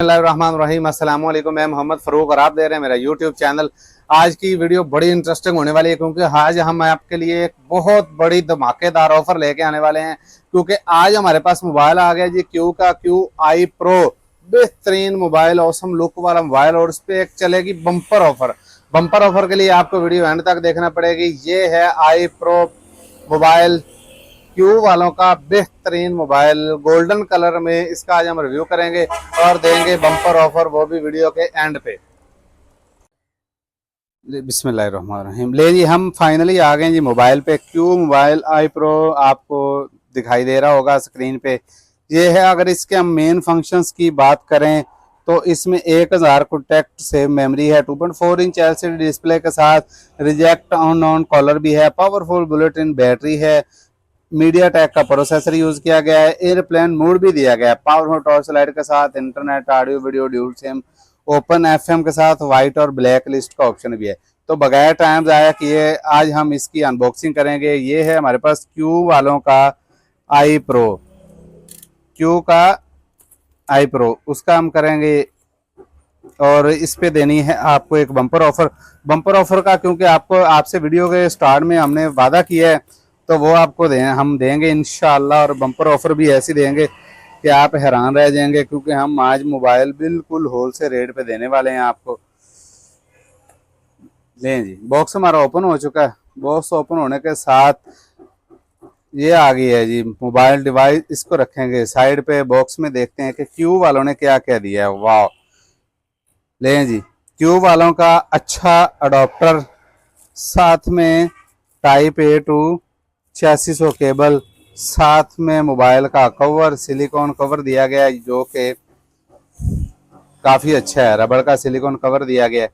बिस्मिल्लाहिर्रहमानिर्रहीम। अस्सलाम वालेकुम। मैं मोहम्मद फ़रूक और आप देख रहे हैं मेरा यूट्यूब चैनल। आज की वीडियो बड़ी इंटरेस्टिंग होने वाली है क्योंकि आज हम आपके लिए एक बहुत बड़ी धमाकेदार ऑफर लेके आने वाले हैं। क्योंकि आज हमारे पास मोबाइल आ गया जी, क्यू का क्यू आई प्रो। बेहतरीन मोबाइल, औसम लुक वाला मोबाइल, और इस पे एक चलेगी बम्पर ऑफर। बम्पर ऑफर के लिए आपको वीडियो एंड तक देखना पड़ेगी। ये है आई प्रो मोबाइल, क्यू वालों का बेहतरीन मोबाइल, गोल्डन कलर में। इसका आज हम रिव्यू करेंगे और देंगे बम्पर ऑफर, वो भी वीडियो के एंड पे। बिस्मिल्लाहिर्रहमानिर्रहीम। ले जी, हम फाइनली आ गए जी मोबाइल पे। क्यू मोबाइल आई प्रो आपको दिखाई दे रहा होगा स्क्रीन पे। ये है। अगर इसके हम मेन फंक्शंस की बात करें तो इसमें 1000 कॉन्टैक्ट सेव मेमोरी है, 2.4 इंच एलसीडी डिस्प्ले के साथ रिजेक्ट अननोन कॉलर भी है, पावरफुल बुलेट इन बैटरी है, मीडिया टेक का प्रोसेसर यूज किया गया है, एयरप्लेन मोड भी दिया गया है, पावरफुल टॉर्च लाइट के साथ, internet, audio video dual SIM, open FM के साथ, व्हाइट और ब्लैक लिस्ट का ऑप्शन भी है। तो बगैर टाइम ज़ाया किए आज हम इसकी अनबॉक्सिंग करेंगे। ये है हमारे पास क्यू वालों का आई प्रो, क्यू का आई प्रो, उसका हम करेंगे। और इस पे देनी है आपको एक बम्पर ऑफर। बम्पर ऑफर का क्योंकि आपको आपसे वीडियो के स्टार्ट में हमने वादा किया है, तो वो आपको हम देंगे इंशाल्लाह। और बम्पर ऑफर भी ऐसी देंगे कि आप हैरान रह जाएंगे, क्योंकि हम आज मोबाइल बिल्कुल होलसेल रेट पे देने वाले हैं आपको। लें जी, बॉक्स हमारा ओपन हो चुका है। बॉक्स ओपन होने के साथ ये आ गई है जी मोबाइल डिवाइस। इसको रखेंगे साइड पे। बॉक्स में देखते हैं कि क्यू वालों ने क्या क्या दिया है। वाह, लें जी, क्यू वालों का अच्छा अडोप्टर, साथ में टाइप ए टू 8600 केबल, साथ में मोबाइल का कवर, सिलिकॉन कवर दिया गया है जो कि काफ़ी अच्छा है। रबड़ का सिलिकॉन कवर दिया गया है,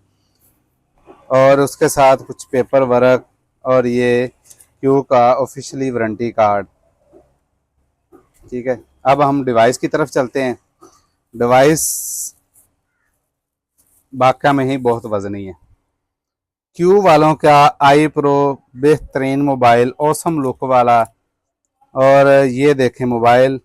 और उसके साथ कुछ पेपर वर्क, और ये क्यू का ऑफिशियली वारंटी कार्ड। ठीक है, अब हम डिवाइस की तरफ चलते हैं। डिवाइस वाकई में ही बहुत वजनी है। क्यू वालों का आई प्रो बेहतरीन मोबाइल, औसम लुक वाला। और ये देखें मोबाइल,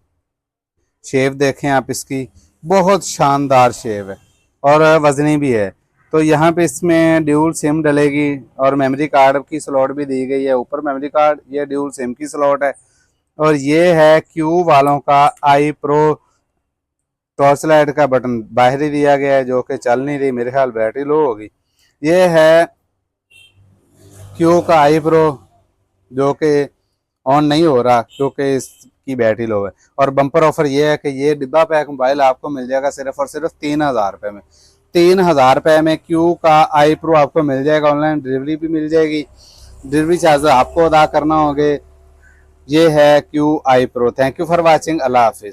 शेप देखें आप इसकी, बहुत शानदार शेप है और वजनी भी है। तो यहाँ पे इसमें ड्यूल सिम डलेगी और मेमोरी कार्ड की स्लॉट भी दी गई है। ऊपर मेमोरी कार्ड, ये ड्यूल सिम की स्लॉट है। और ये है क्यू वालों का आई प्रो। टॉर्च लाइट का बटन बाहर ही दिया गया है जो कि चल नहीं रही, मेरे ख्याल बैटरी लो होगी। ये है क्यू का आई प्रो जो कि ऑन नहीं हो रहा क्योंकि इसकी बैटरी लो है। और बम्पर ऑफर ये है कि ये डिब्बा पैक मोबाइल आपको मिल जाएगा सिर्फ और सिर्फ 3000 रुपये में। 3000 रुपये में क्यू का आई प्रो आपको मिल जाएगा। ऑनलाइन डिलीवरी भी मिल जाएगी, डिलीवरी चार्ज आपको अदा करना होंगे। ये है Q I Pro. Thank you for watching. अल्लाह हाफिज़।